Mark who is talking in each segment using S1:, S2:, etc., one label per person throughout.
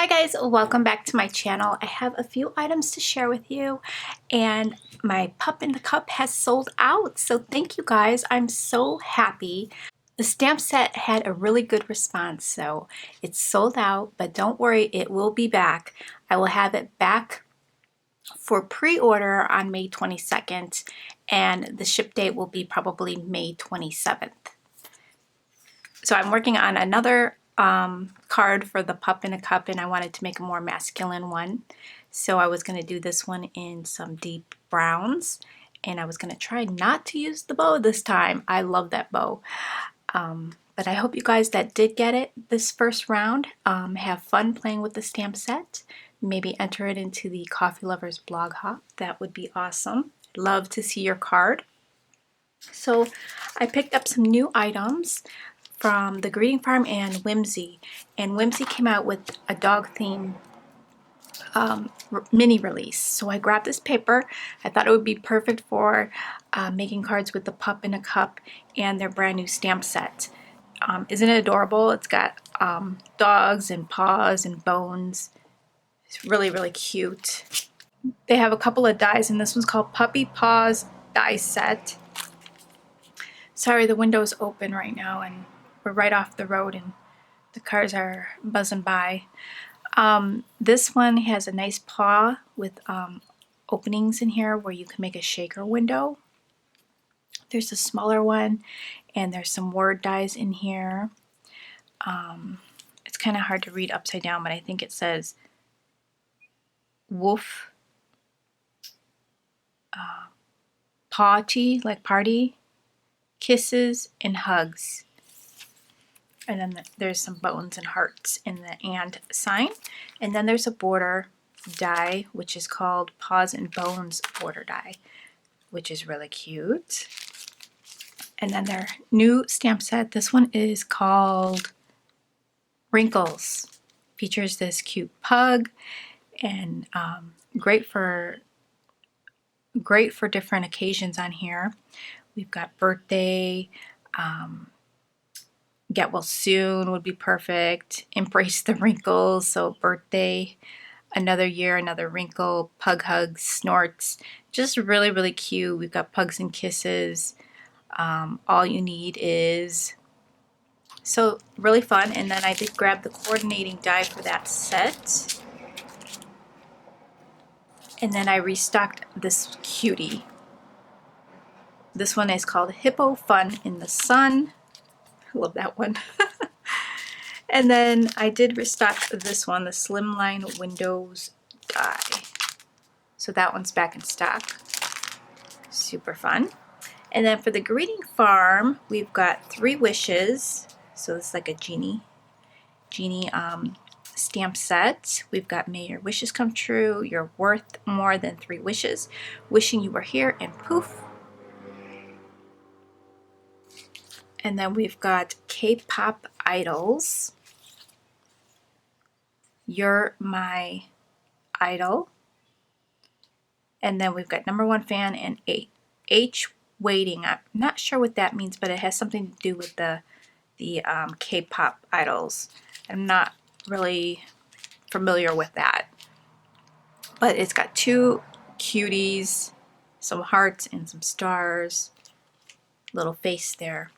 S1: Hi guys, welcome back to my channel. I have a few items to share with you and my Pup in the Cup has sold out. So thank you guys. I'm so happy. The stamp set had a really good response, so it's sold out, but don't worry, it will be back. I will have it back for pre-order on May 22nd and the ship date will be probably May 27th. So I'm working on another card for the Pup in a Cup and I wanted to make a more masculine one. So I was going to do this one in some deep browns and I was going to try not to use the bow this time. I love that bow. But I hope you guys that did get it this first round have fun playing with the stamp set. Maybe enter it into the Coffee Lovers blog hop. That would be awesome. Love to see your card. So I picked up some new items from the Greeting Farm and Whimsy. And Whimsy came out with a dog theme mini release. So I grabbed this paper. I thought it would be perfect for making cards with the Pup in a Cup and their brand new stamp set. Isn't it adorable? It's got dogs and paws and bones. It's really, really cute. They have a couple of dies and this one's called Puppy Paws Die Set. Sorry, the window's open right now and we're right off the road and the cars are buzzing by. This one has a nice paw with openings in here where you can make a shaker window. There's a smaller one and there's some word dies in here. It's kind of hard to read upside down, but I think it says woof, party, like party, kisses, and hugs. And then there's some bones and hearts in the and sign. And then there's a border die, which is called Paws and Bones border die, which is really cute. And then their new stamp set, this one is called Wrinkles. Features this cute pug and great for different occasions on here. We've got birthday, get well soon would be perfect. Embrace the wrinkles, so birthday, another year, another wrinkle, pug hugs, snorts. Just really, really cute. We've got pugs and kisses. All you need is, so really fun. And then I did grab the coordinating die for that set. And then I restocked this cutie. This one is called Hippo Fun in the Sun. I love that one. And then I did restock this one, the Slimline Windows die. So that one's back in stock. Super fun. And then for the Greeting Farm, we've got 3 wishes. So it's like a genie stamp set. We've got May Your Wishes Come True, You're Worth More Than 3 Wishes, Wishing You Were Here, and poof. And then we've got K-pop idols. You're My Idol. And then we've got number 1 fan and H waiting. I'm not sure what that means, but it has something to do with the K-pop idols. I'm not really familiar with that. But it's got 2 cuties, some hearts and some stars. Little face there.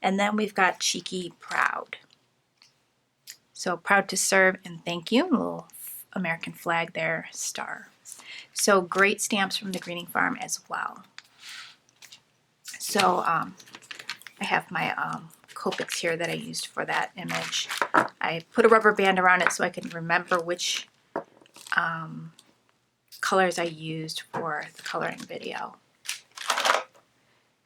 S1: And then we've got Cheeky Proud. So proud to serve and thank you. A little American flag there, star. So great stamps from the Greeting Farm as well. So I have my Copics here that I used for that image. I put a rubber band around it so I can remember which colors I used for the coloring video.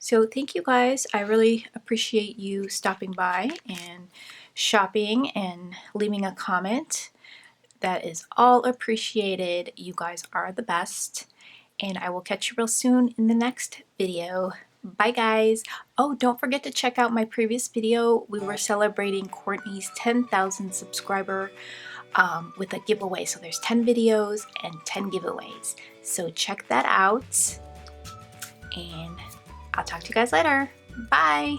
S1: So thank you guys. I really appreciate you stopping by and shopping and leaving a comment. That is all appreciated. You guys are the best. And I will catch you real soon in the next video. Bye guys. Oh, don't forget to check out my previous video. We were celebrating Courtney's 10,000 subscriber with a giveaway. So there's 10 videos and 10 giveaways. So check that out. And I'll talk to you guys later. Bye.